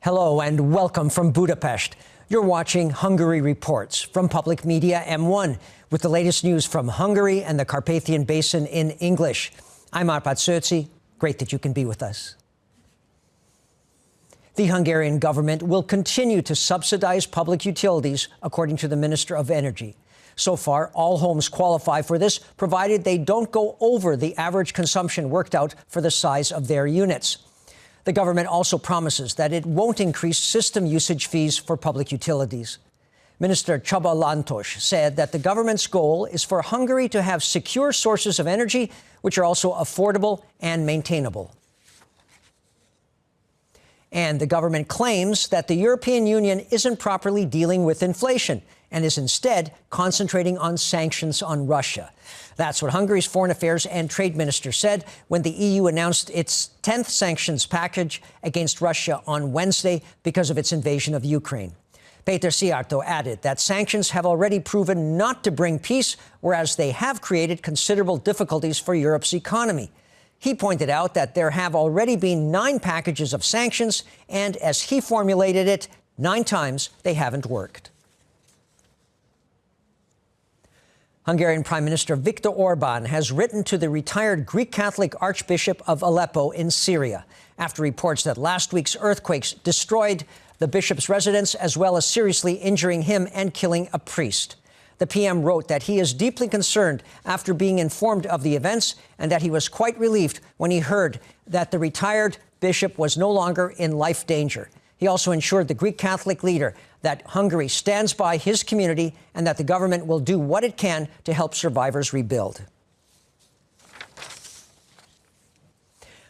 Hello and welcome from Budapest. You're watching Hungary Reports from Public Media M1 with the latest news from Hungary and the Carpathian Basin in English. I'm Arpad Szőci. Great that you can be with us. The Hungarian government will continue to subsidize public utilities, according to the Minister of Energy. So far, all homes qualify for this, provided they don't go over the average consumption worked out for the size of their units. The government also promises that it won't increase system usage fees for public utilities. Minister Csaba Lantos said that the government's goal is for Hungary to have secure sources of energy, which are also affordable and maintainable. And the government claims that the European Union isn't properly dealing with inflation and is instead concentrating on sanctions on Russia. That's what Hungary's Foreign Affairs and Trade Minister said when the EU announced its 10th sanctions package against Russia on Wednesday because of its invasion of Ukraine. Péter Szijjártó added that sanctions have already proven not to bring peace, whereas they have created considerable difficulties for Europe's economy. He pointed out that there have already been 9 packages of sanctions, and as he formulated it, 9 times they haven't worked. Hungarian Prime Minister Viktor Orbán has written to the retired Greek Catholic Archbishop of Aleppo in Syria after reports that last week's earthquakes destroyed the bishop's residence as well as seriously injuring him and killing a priest. The PM wrote that he is deeply concerned after being informed of the events and that he was quite relieved when he heard that the retired bishop was no longer in life danger. He also assured the Greek Catholic leader that Hungary stands by his community and that the government will do what it can to help survivors rebuild.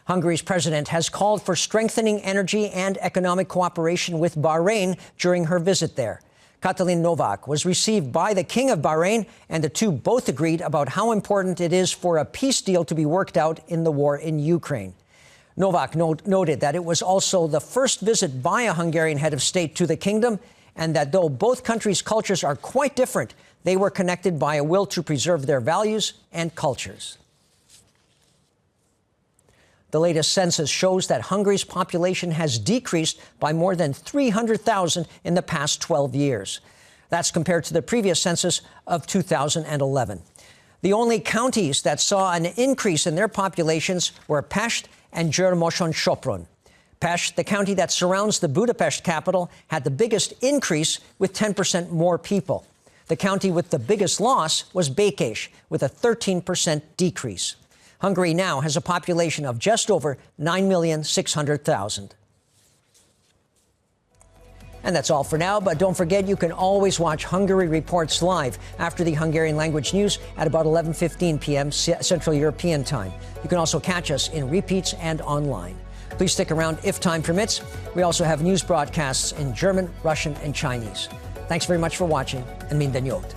Hungary's president has called for strengthening energy and economic cooperation with Bahrain during her visit there. Katalin Novak was received by the King of Bahrain, and the two both agreed about how important it is for a peace deal to be worked out in the war in Ukraine. Novak noted that it was also the first visit by a Hungarian head of state to the kingdom, and that though both countries' cultures are quite different, they were connected by a will to preserve their values and cultures. The latest census shows that Hungary's population has decreased by more than 300,000 in the past 12 years. That's compared to the previous census of 2011. The only counties that saw an increase in their populations were Pest and Győr-Moson-Sopron. Pest, the county that surrounds the Budapest capital, had the biggest increase with 10% more people. The county with the biggest loss was Békés, with a 13% decrease. Hungary now has a population of just over 9,600,000. And that's all for now, but don't forget you can always watch Hungary Reports live after the Hungarian language news at about 11:15 p.m. Central European Time. You can also catch us in repeats and online. Please stick around if time permits. We also have news broadcasts in German, Russian, and Chinese. Thanks very much for watching, and minden jót.